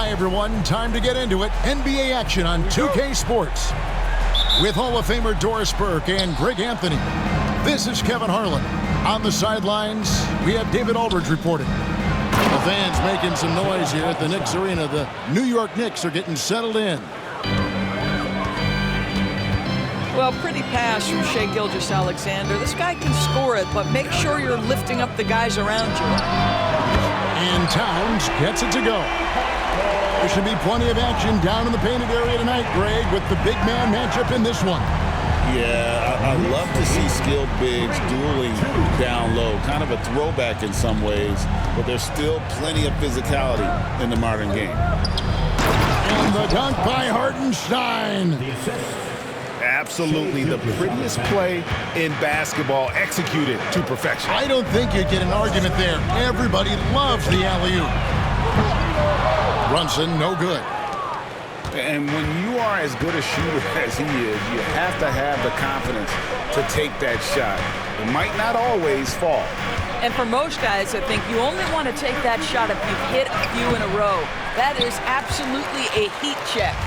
Hi, everyone. Time to get into it. NBA action on 2K Sports. With Hall of Famer Doris Burke and Greg Anthony. This is Kevin Harlan. On the sidelines, we have David Aldridge reporting. The fans making some noise here at the Knicks Arena. The New York Knicks are getting settled in. Well, pretty pass from Shai Gilgeous-Alexander. This guy can score it, but make sure you're lifting up the guys around you. And Towns gets it to go. There should be plenty of action down in the painted area tonight, Greg, with the big man matchup in this one. Yeah, I love to see skilled bigs dueling down low. Kind of a throwback in some ways, but there's still plenty of physicality in the modern game. And the dunk by Hartenstein. Absolutely the prettiest play in basketball, executed to perfection. I don't think you get an argument there. Everybody loves the alley-oop. Brunson, no good. And when you are as good a shooter as he is, you have to have the confidence to take that shot. It might not always fall. And for most guys, I think you only want to take that shot if you've hit a few in a row. That is absolutely a heat check.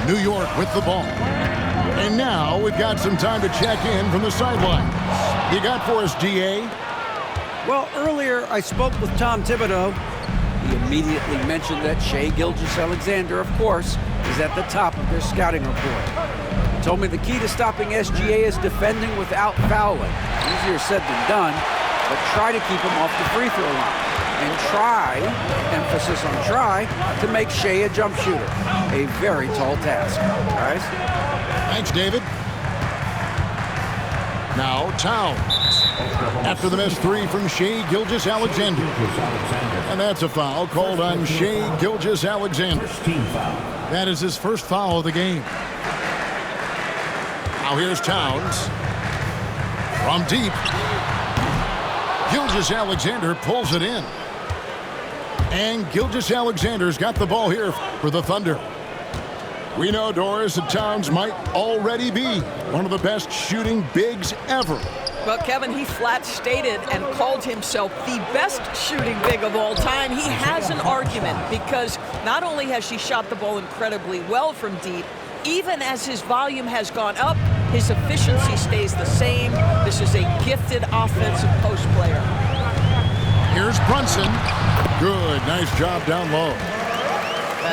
New York with the ball. And now we've got some time to check in from the sideline. You got for us, DA? Well, earlier I spoke with Tom Thibodeau. He immediately mentioned that Shai Gilgeous-Alexander, of course, is at the top of their scouting report. He told me the key to stopping SGA is defending without fouling. Easier said than done, but try to keep him off the free throw line. And try, emphasis on try, to make Shai a jump shooter. A very tall task, guys. Thanks, David. Now Towns. After the missed three from Shai Gilgeous-Alexander. And that's a foul called on Shai Gilgeous-Alexander. That is his first foul of the game. Now here's Towns. From deep. Gilgeous-Alexander pulls it in. And Gilgeous-Alexander's got the ball here for the Thunder. We know, Doris, that Towns might already be one of the best shooting bigs ever. Well, Kevin, he flat stated and called himself the best shooting big of all time. He has an argument because not only has she shot the ball incredibly well from deep, even as his volume has gone up, his efficiency stays the same. This is a gifted offensive post player. Here's Brunson. Good, nice job down low.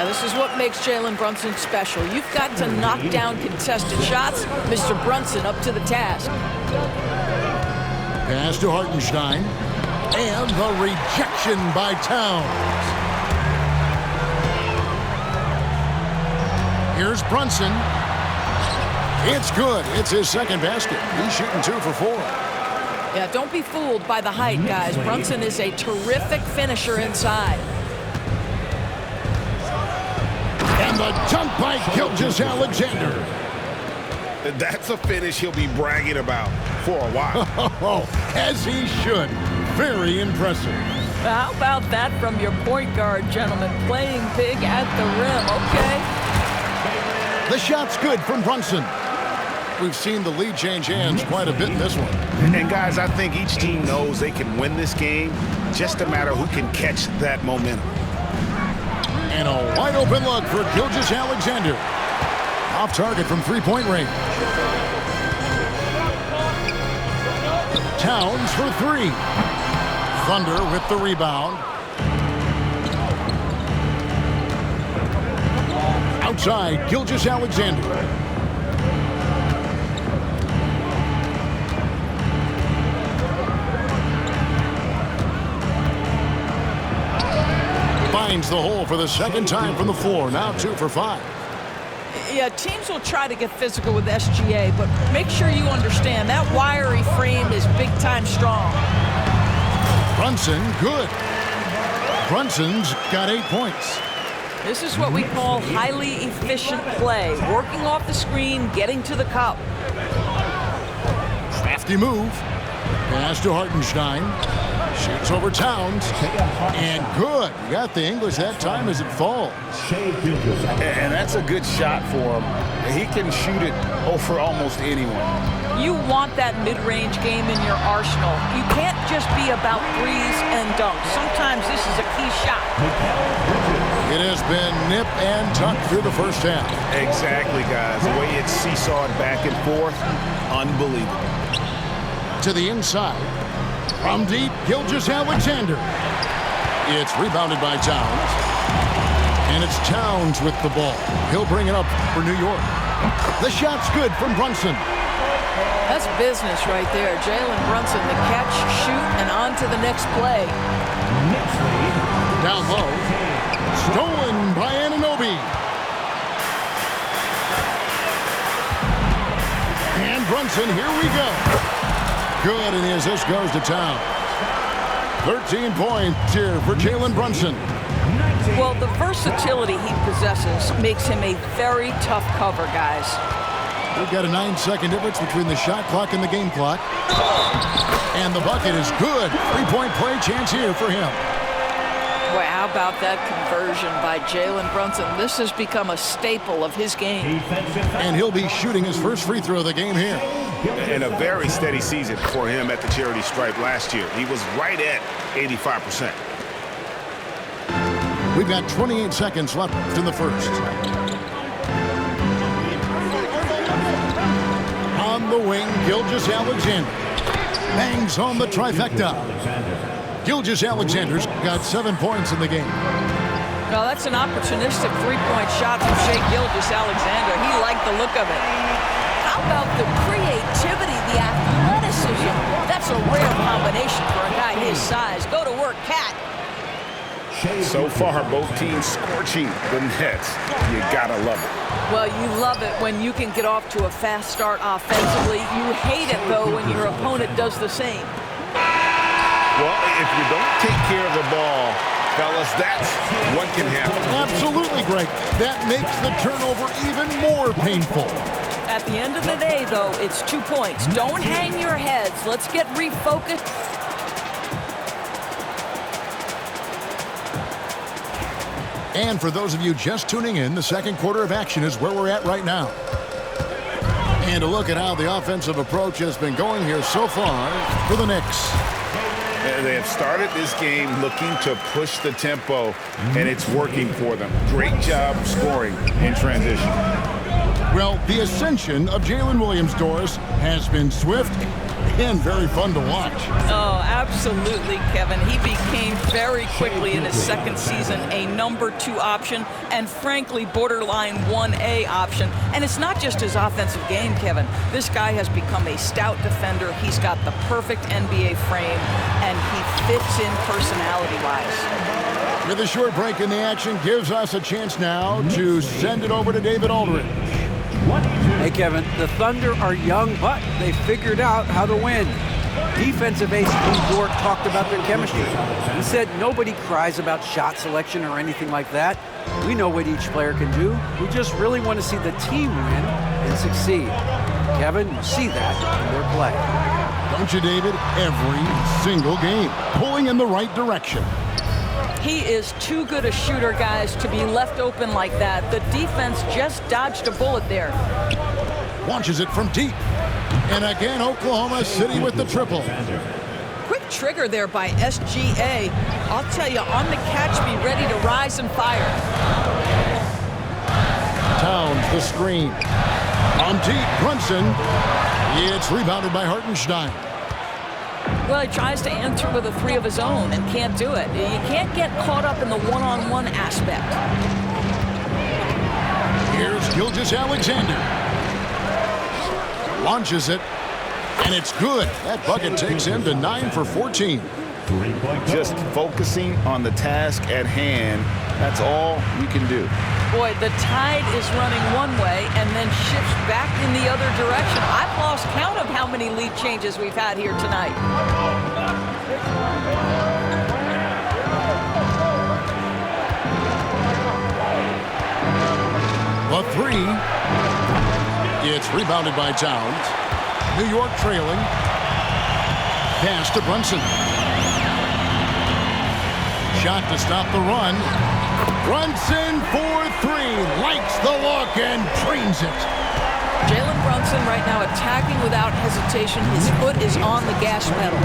This is what makes Jalen Brunson special. You've got to knock down contested shots. Mr. Brunson up to the task. Pass to Hartenstein. And the rejection by Towns. Here's Brunson. It's good. It's his second basket. He's shooting 2 for 4. Yeah, don't be fooled by the height, guys. Brunson is a terrific finisher inside. And the dunk by Gilgeous-Alexander. That's a finish he'll be bragging about for a while. As he should. Very impressive. How about that from your point guard, gentlemen? Playing big at the rim, okay? The shot's good from Brunson. We've seen the lead change hands quite a bit in this one. And guys, I think each team knows they can win this game. Just a matter who can catch that momentum. And a wide open look for Gilgeous-Alexander. Off target from three-point range. Towns for 3. Thunder with the rebound. Outside, Gilgeous-Alexander. Finds the hole for the second time from the floor. Now 2 for 5. Yeah, teams will try to get physical with SGA, but make sure you understand that wiry frame is big-time strong. Brunson, good. Brunson's got 8 points. This is what we call highly efficient play. Working off the screen, getting to the cup. Crafty move. Pass to Hartenstein. Shoots over Towns. And good. You got the English that time as it falls. And that's a good shot for him. He can shoot it over almost anyone. You want that mid-range game in your arsenal. You can't just be about threes and dunks. Sometimes this is a key shot. It has been nip and tuck through the first half. Exactly, guys. The way it's seesawed back and forth, unbelievable. To the inside. From deep, Gilgeous-Alexander. It's rebounded by Towns. And it's Towns with the ball. He'll bring it up for New York. The shot's good from Brunson. That's business right there. Jalen Brunson, the catch, shoot, and on to the next play. Down low. Stolen by Anunoby. And Brunson, here we go. Good, and the assist goes to Towns. 13 points here for Jalen Brunson. Well, the versatility he possesses makes him a very tough cover, guys. We've got a 9-second difference between the shot clock and the game clock. And the bucket is good. 3-point play chance here for him. Boy, how about that conversion by Jalen Brunson? This has become a staple of his game. And he'll be shooting his first free throw of the game here. And a very steady season for him at the charity stripe last year. He was right at 85%. We've got 28 seconds left in the first. On the wing, Gilgeous-Alexander bangs on the trifecta. Gilgeous-Alexander's got 7 points in the game. Well, that's an opportunistic three-point shot from Shai Gilgeous-Alexander. He liked the look of it. How about the creativity, the athleticism? That's a rare combination for a guy his size. Go to work, Kat. So far, both teams scorching the nets. You gotta love it. Well, you love it when you can get off to a fast start offensively. You hate it, though, when your opponent does the same. Well, if you don't take care of the ball, fellas, that's what can happen. Absolutely, Greg. That makes the turnover even more painful. At the end of the day, though, it's 2 points. Don't hang your heads. Let's get refocused. And for those of you just tuning in, the second quarter of action is where we're at right now. And a look at how the offensive approach has been going here so far for the Knicks. They have started this game looking to push the tempo, and it's working for them. Great job scoring in transition. Well, the ascension of Jalen Williams, Doris, has been swift and very fun to watch. Oh, absolutely, Kevin. He became very quickly in his second season a number 2 option and, frankly, borderline 1A option. And it's not just his offensive game, Kevin. This guy has become a stout defender. He's got the perfect NBA frame, and he fits in personality-wise. With a short break in the action, gives us a chance now to send it over to David Aldridge. Hey, Kevin, the Thunder are young, but they figured out how to win. Defensive ace Lou Dort talked about their chemistry. He said nobody cries about shot selection or anything like that. We know what each player can do. We just really want to see the team win and succeed. Kevin, you see that in their play. Don't you, David? Every single game, pulling in the right direction. He is too good a shooter, guys, to be left open like that. The defense just dodged a bullet there. Launches it from deep. And again, Oklahoma City with the triple. Quick trigger there by SGA. I'll tell you, on the catch, be ready to rise and fire. Towns, the screen. On deep, Brunson. It's rebounded by Hartenstein. Well, he tries to enter with a 3 of his own and can't do it. You can't get caught up in the one-on-one aspect. Here's Gilgeous-Alexander. Launches it, and it's good. That bucket takes him to 9 for 14. Just focusing on the task at hand, that's all you can do. Boy, the tide is running one way and then shifts back in the other direction. I've lost count of how many lead changes we've had here tonight. A 3. It's rebounded by Towns. New York trailing. Pass to Brunson. Shot to stop the run. Brunson for 3. Lights the look and drains it. Jalen Brunson right now attacking without hesitation. His foot is on the gas pedal.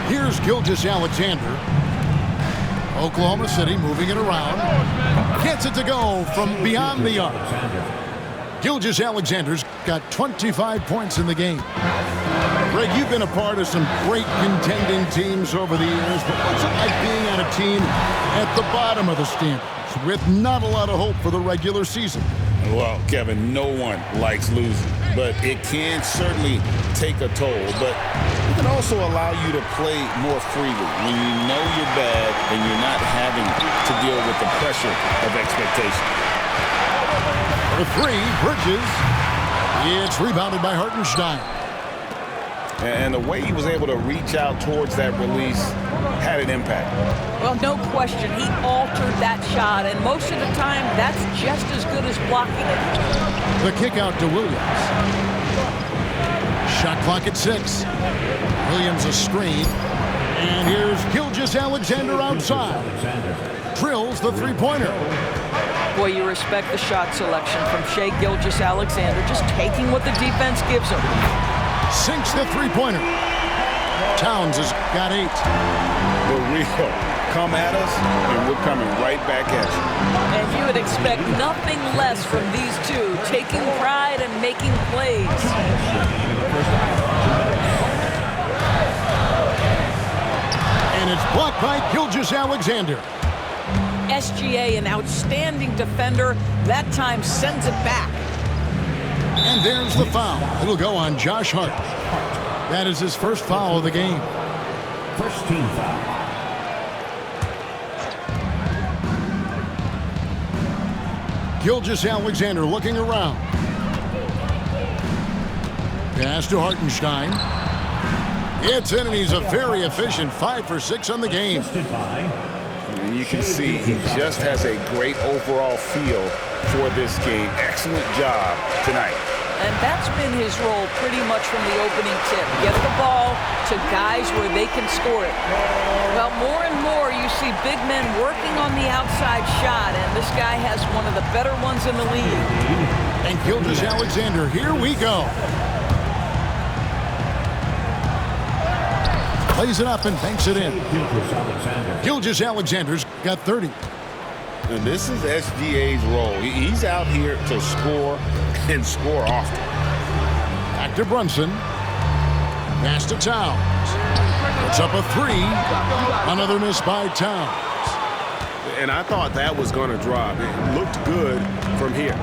Here's Gilgeous-Alexander. Oklahoma City moving it around. Gets it to go from beyond the arc. Gilgeous-Alexander's got 25 points in the game. Greg, you've been a part of some great contending teams over the years, but what's it like being on a team at the bottom of the standings with not a lot of hope for the regular season? Well, Kevin, no one likes losing, but it can certainly take a toll. But it can also allow you to play more freely when you know you're bad and you're not having to deal with the pressure of expectation. The three, Bridges. It's rebounded by Hartenstein. And the way he was able to reach out towards that release had an impact. Well, no question, he altered that shot, and most of the time, that's just as good as blocking it. The kick out to Williams. Shot clock at 6. Williams a screen. And here's Gilgeous-Alexander outside. Drills the three-pointer. Boy, you respect the shot selection from Shai Gilgeous-Alexander, just taking what the defense gives him. Sinks the three-pointer. Towns has got 8. The real come at us, and we're coming right back at you. And you would expect nothing less from these two, taking pride and making plays. And it's blocked by Gilgeous-Alexander. SGA, an outstanding defender, that time sends it back. And there's the foul. It'll go on Josh Hart. That is his first foul of the game. First team foul. Gilgeous-Alexander looking around. Pass to Hartenstein. It's in, and he's a very efficient 5 for 6 on the game. And you can see he just has a great overall feel for this game. Excellent job tonight. And that's been his role pretty much from the opening tip. Get the ball to guys where they can score it. Well, more and more you see big men working on the outside shot, and this guy has one of the better ones in the league. And Gilgeous-Alexander, here we go. Plays it up and banks it in. Gilgeous-Alexander's got 30. And this is SGA's role. He's out here to score and score often. Back to Brunson. Pass to Towns. Puts up a 3. Another miss by Towns. And I thought that was going to drop. It looked good from here.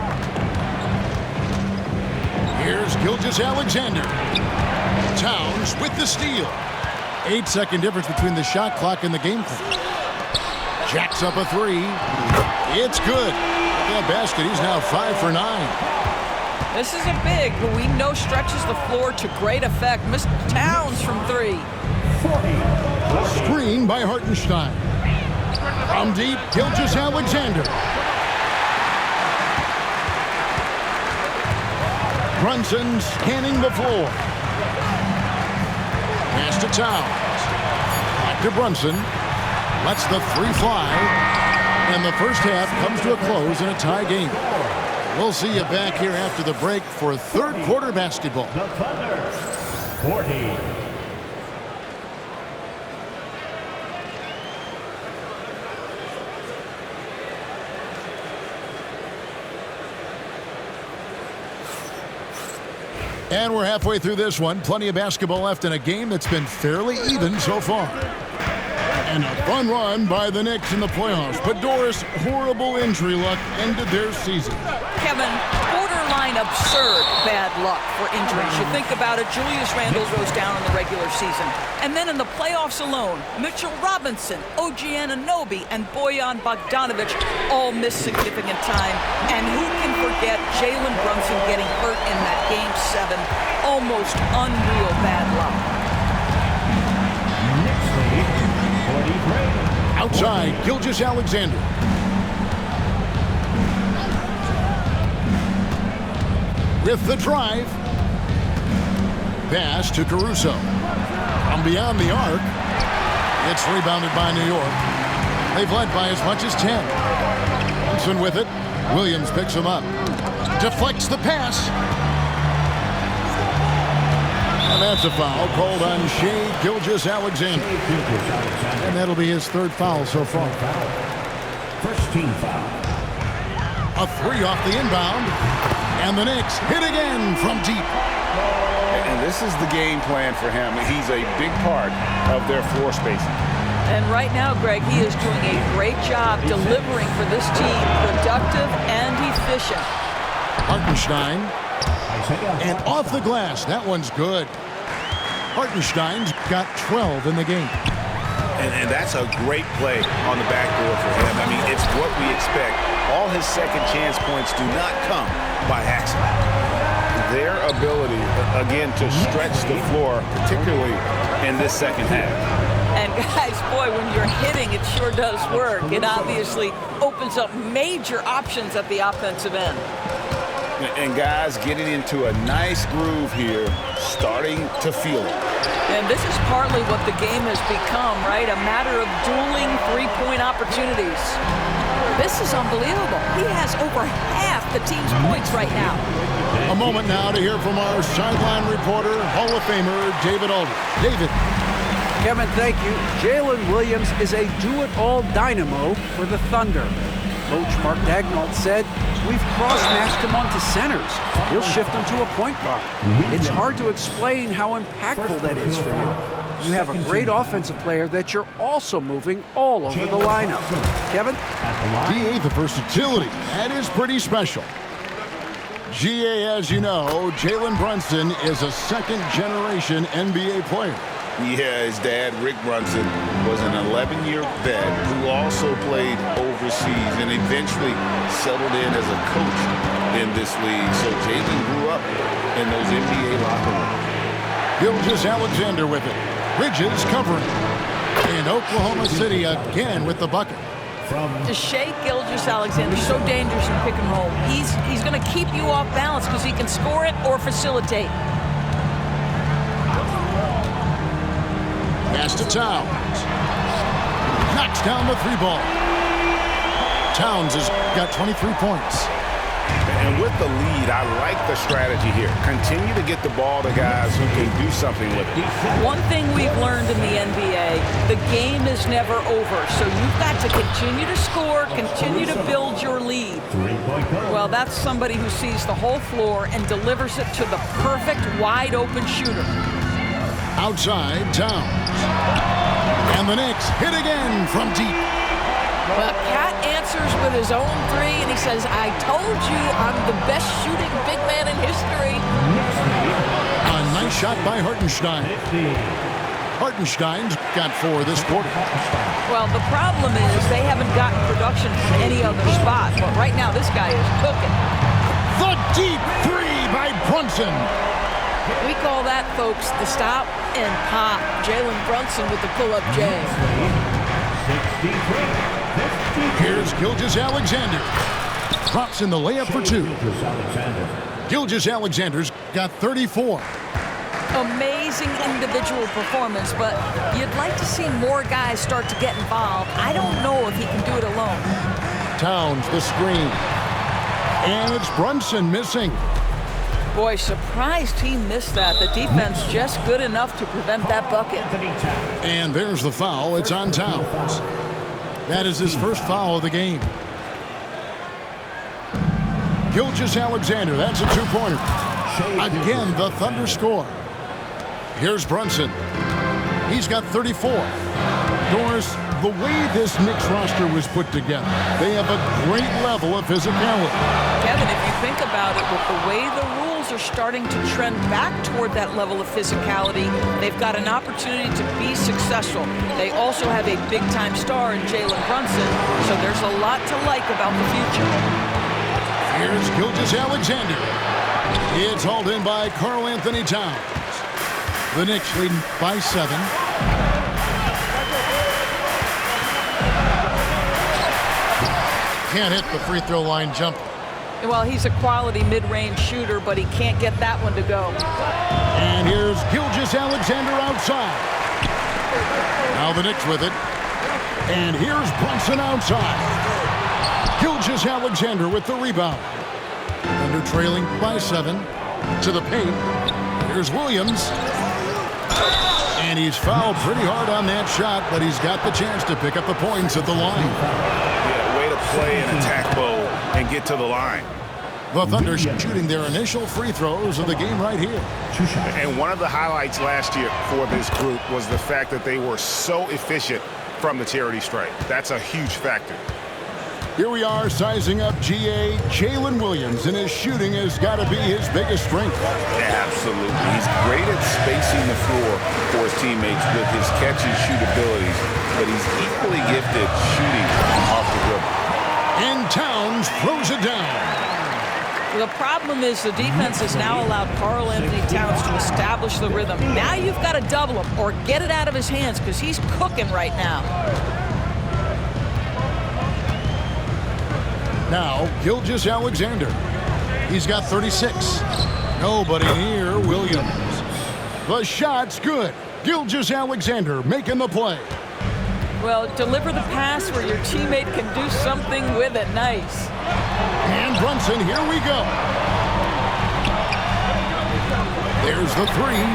Here's Gilgeous-Alexander. Towns with the steal. 8-second difference between the shot clock and the game clock. Jacks up a 3. It's good. With that basket, he's now 5 for 9. This is a big who we know stretches the floor to great effect. Missed Towns from 3. Screen by Hartenstein. From deep, Gilgeous-Alexander. Brunson scanning the floor. Pass to Towns. Back to Brunson. Lets the 3 fly. And the first half comes to a close in a tie game. We'll see you back here after the break for third quarter basketball. The Thunder, 40. And we're halfway through this one. Plenty of basketball left in a game that's been fairly even so far. And a fun run by the Knicks in the playoffs. But Doris, horrible injury luck ended their season. Kevin, borderline absurd bad luck for injuries. You think about it, Julius Randle goes down in the regular season. And then in the playoffs alone, Mitchell Robinson, OG Anunoby, and Bojan Bogdanovic all missed significant time. And who can forget Jalen Brunson getting hurt in that Game 7? Almost unreal bad luck. Outside, Gilgeous-Alexander. With the drive. Pass to Caruso. From beyond the arc. It's rebounded by New York. They've led by as much as 10. Brunson with it. Williams picks him up. Deflects the pass. And that's a foul called on Shai Gilgeous-Alexander. And that'll be his third foul so far. First team foul. A three off the inbound. And the Knicks hit again from deep. And this is the game plan for him. He's a big part of their floor spacing. And right now, Greg, he is doing a great job delivering for this team, productive and efficient. Hartenstein. And off the glass. That one's good. Hartenstein's got 12 in the game. And that's a great play on the backboard for him. I mean, it's what we expect. All his second chance points do not come by accident. Their ability, again, to stretch the floor, particularly in this second half. And guys, boy, when you're hitting, it sure does work. It obviously opens up major options at the offensive end. And guys getting into a nice groove here, starting to feel it. And this is partly what the game has become, right? A matter of dueling three-point opportunities. This is unbelievable. He has over half the team's points right now. A moment now to hear from our sideline reporter, Hall of Famer David Aldridge. David. Kevin, thank you. Jalen Williams is a do-it-all dynamo for the Thunder. Coach Mark Daigneault said, "We've cross-matched him onto centers. He'll shift him to a point guard." It's hard to explain how impactful that is for you. You have a great offensive player that you're also moving all over the lineup. Kevin? GA, the versatility. That is pretty special. GA, as you know, Jalen Brunson is a second-generation NBA player. Yeah, his dad, Rick Brunson, was an 11-year vet who also played overseas and eventually settled in as a coach in this league. So Jalen grew up in those NBA locker rooms. Gilgeous-Alexander with it. Bridges covering. In Oklahoma City again with the bucket. Shai Gilgeous-Alexander, so dangerous in pick and roll. He's going to keep you off balance because he can score it or facilitate. Pass to Towns. Knocks down the three ball. Towns has got 23 points. And with the lead, I like the strategy here. Continue to get the ball to guys who can do something with it. One thing we've learned in the NBA, the game is never over. So you've got to continue to score, continue to build your lead. Well, that's somebody who sees the whole floor and delivers it to the perfect wide open shooter. Outside, Towns. And the Knicks hit again from deep. Well, Kat answers with his own three, and he says, "I told you I'm the best shooting big man in history." A nice shot by Hartenstein. Hartenstein's got 4 this quarter. Well, the problem is they haven't gotten production from any other spot, but right now this guy is cooking. The deep 3 by Brunson. We call that, folks, the stop and pop. Jalen Brunson with the pull-up J. Here's Gilgeous-Alexander. Drops in the layup for 2. Gilgeous-Alexander's got 34. Amazing individual performance, but you'd like to see more guys start to get involved. I don't know if he can do it alone. Towns, the screen. And it's Brunson missing. Boy, surprised he missed that. The defense just good enough to prevent that bucket. And there's the foul. It's on Towns. That is his first foul of the game. Gilgeous-Alexander, that's a 2-pointer. Again, the Thunder score. Here's Brunson. He's got 34. Doris, the way this Knicks roster was put together, they have a great level of physicality. Kevin, if you think about it, with the way the rules are starting to trend back toward that level of physicality, they've got an opportunity to be successful. They also have a big-time star in Jalen Brunson, so there's a lot to like about the future. Here's Gilgeous-Alexander. It's hauled in by Karl Anthony Towns. The Knicks leading by 7. Can't hit the free throw line jumper. Well, he's a quality mid-range shooter, but he can't get that one to go. And here's Gilgeous-Alexander outside. Now the Knicks with it. And here's Brunson outside. Gilgeous-Alexander with the rebound. Thunder trailing by 7 to the paint. Here's Williams. And he's fouled pretty hard on that shot, but he's got the chance to pick up the points at the line. Yeah, way to play an attack bowl and get to the line. The Thunder shooting their initial free throws of the game right here. And one of the highlights last year for this group was the fact that they were so efficient from the charity stripe. That's a huge factor. Here we are sizing up GA Jalen Williams, and his shooting has got to be his biggest strength. Absolutely. He's great at spacing the floor for his teammates with his catch-and-shoot abilities, but he's equally gifted shooting off the dribble. And Towns throws it down. The problem is the defense has now allowed Karl Anthony Towns to establish the rhythm. Now you've got to double him or get it out of his hands because he's cooking right now. Now, Gilgeous-Alexander. He's got 36. Nobody near Williams. The shot's good. Gilgeous-Alexander making the play. Well, deliver the pass where your teammate can do something with it. Nice. And Brunson, here we go. There's the three.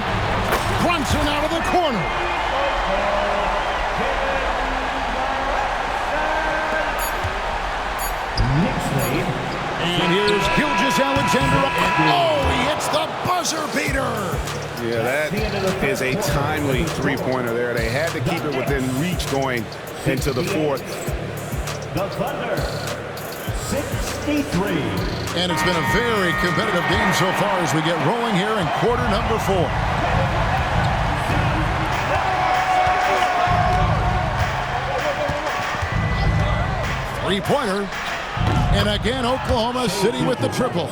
Brunson out of the corner. And here's Gilgeous-Alexander. Oh, he hits the buzzer beater. Yeah, that is a timely three-pointer there. They had to keep it within reach going into the fourth. The Thunder, 63. And it's been a very competitive game so far as we get rolling here in quarter number 4. Three-pointer. And again, Oklahoma City with the triple.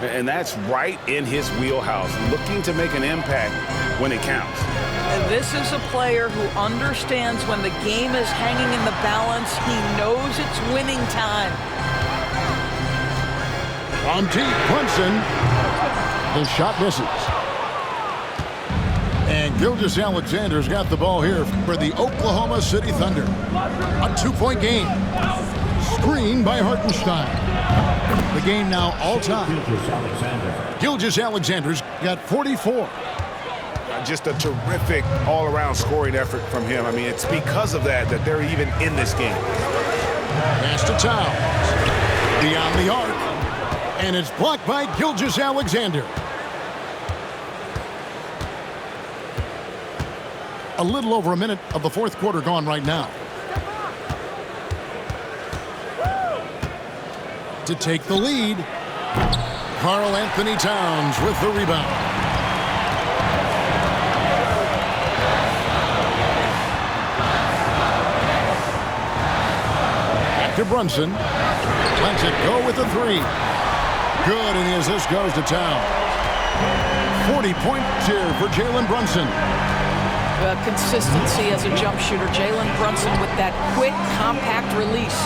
And that's right in his wheelhouse, looking to make an impact when it counts. And this is a player who understands when the game is hanging in the balance. He knows it's winning time. From deep, Brunson. The shot misses. And Gilgeous-Alexander's got the ball here for the Oklahoma City Thunder. A 2-point game. Screen by Hartenstein. The game now all-time. Gilgeous-Alexander's got 44. Just a terrific all-around scoring effort from him. I mean, it's because of that they're even in this game. Pass to Towns. Beyond the arc. And it's blocked by Gilgeous-Alexander. A little over a minute of the fourth quarter gone right now. To take the lead, Karl Anthony Towns with the rebound. Back to Brunson. Lets it go with the three. Good, and the assist goes to Towns. 40 points here for Jalen Brunson. Consistency as a jump shooter. Jalen Brunson with that quick, compact release.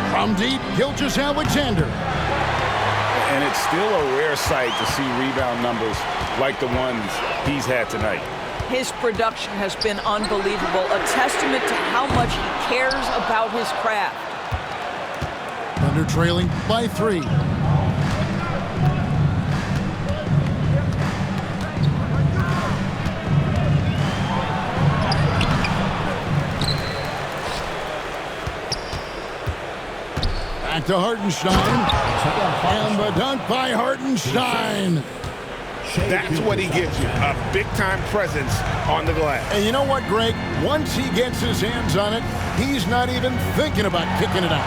From deep, Gilgeous-Alexander. And it's still a rare sight to see rebound numbers like the ones he's had tonight. His production has been unbelievable, a testament to how much he cares about his craft. Thunder trailing by 3. Back to Hartenstein. And the dunk by Hartenstein. That's what he gives you, a big-time presence on the glass. And you know what, Greg? Once he gets his hands on it, he's not even thinking about kicking it out.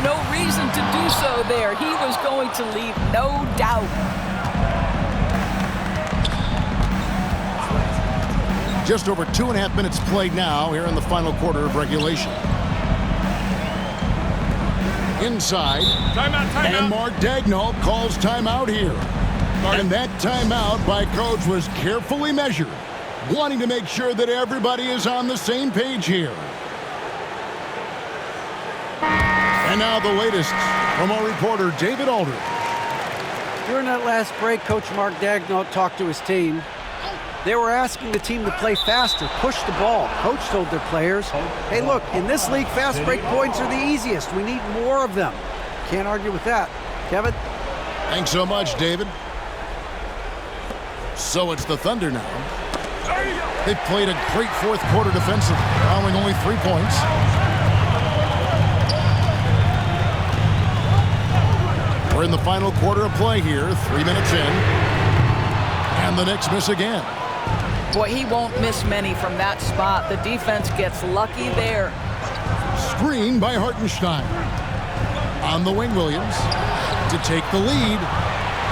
No reason to do so there. He was going to leave, no doubt. Just over 2.5 minutes played now here in the final quarter of regulation. Inside. Timeout. And Mark Daigneault calls timeout here. And that timeout by coach was carefully measured, wanting to make sure that everybody is on the same page here. And now the latest from our reporter, David Aldridge. During that last break, Coach Mark Daigneault talked to his team. They were asking the team to play faster, push the ball. Coach told their players, hey, look, in this league, fast break points are the easiest. We need more of them. Can't argue with that. Kevin? Thanks so much, David. So it's the Thunder now. They played a great fourth quarter defensively, allowing only 3 points. We're in the final quarter of play here, 3 minutes in. And the Knicks miss again. Boy, he won't miss many from that spot. The defense gets lucky there. Screen by Hartenstein. On the wing, Williams to take the lead.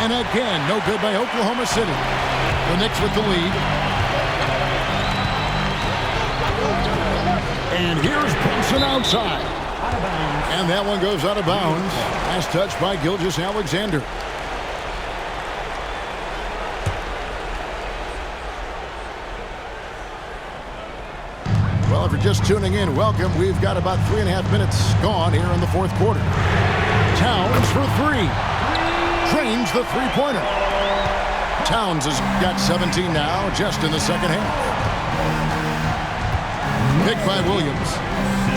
And again, no good by Oklahoma City. The Knicks with the lead. And here's Brunson outside. And that one goes out of bounds. Last touch by Gilgeous-Alexander. Well, if you're just tuning in, welcome. We've got about 3.5 minutes gone here in the fourth quarter. Towns for 3. Drains the three-pointer. Towns has got 17 now, just in the second half. Picked by Williams.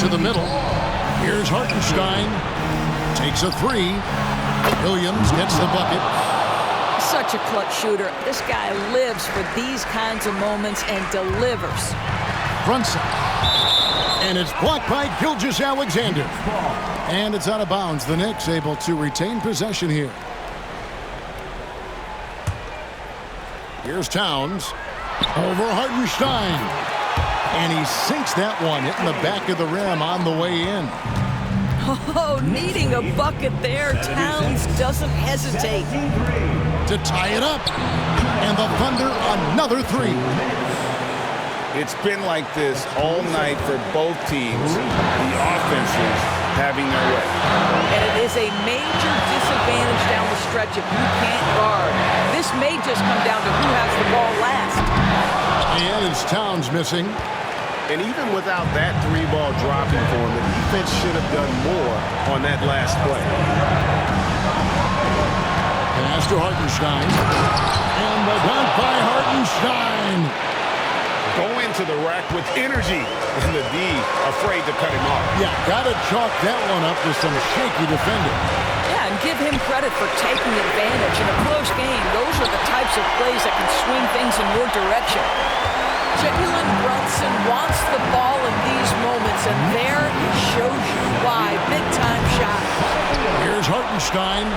To the middle. Here's Hartenstein. Takes a 3. Williams gets the bucket. Such a clutch shooter. This guy lives for these kinds of moments and delivers. Brunson. And it's blocked by Gilgeous-Alexander. And it's out of bounds. The Knicks able to retain possession here. Here's Towns. Over Hartenstein. And he sinks that one, hitting the back of the rim on the way in. Oh, needing a bucket there. Towns doesn't hesitate. To tie it up. And the Thunder another 3. It's been like this all night for both teams. The offenses having their way. And it is a major disadvantage down the stretch if you can't guard. This may just come down to who has the ball last. And it's Towns missing. And even without that 3-ball dropping for him, the defense should have done more on that last play. Pass to Hartenstein. And the dunk by Hartenstein. Go into the rack with energy, and the D afraid to cut him off. Yeah, gotta chalk that one up to some shaky defending. Yeah, and give him credit for taking advantage. In a close game, those are the types of plays that can swing things in your direction. Jalen Brunson wants the ball in these moments, and there he shows you why. Big-time shot. Here's Hartenstein.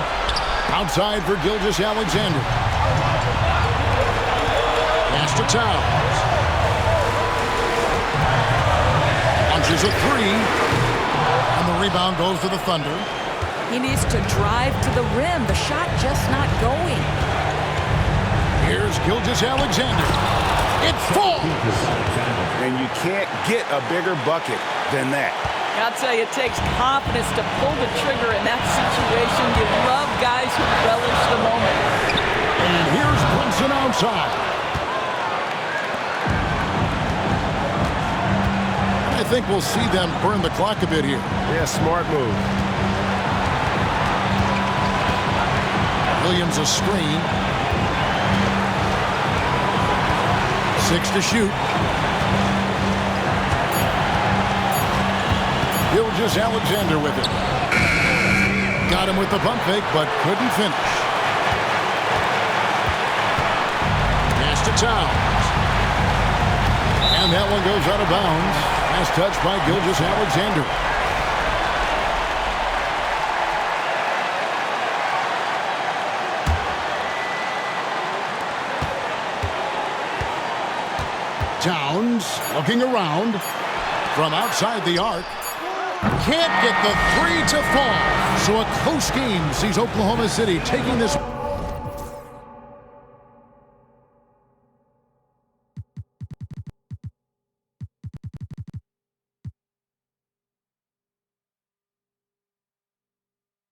Outside for Gilgeous-Alexander. Pass to Towns. Launches a 3. And the rebound goes to the Thunder. He needs to drive to the rim. The shot just not going. Here's Gilgeous-Alexander. It falls! And you can't get a bigger bucket than that. I'll tell you, it takes confidence to pull the trigger in that situation. You love guys who relish the moment. And here's Brunson outside. I think we'll see them burn the clock a bit here. Yeah, smart move. Williams a screen. 6 to shoot. Gilgeous-Alexander with it. Got him with the pump fake, but couldn't finish. Pass to Towns. And that one goes out of bounds. Last touch by Gilgeous-Alexander. Towns looking around from outside the arc. Can't get the 3 to fall. So a close game sees Oklahoma City taking this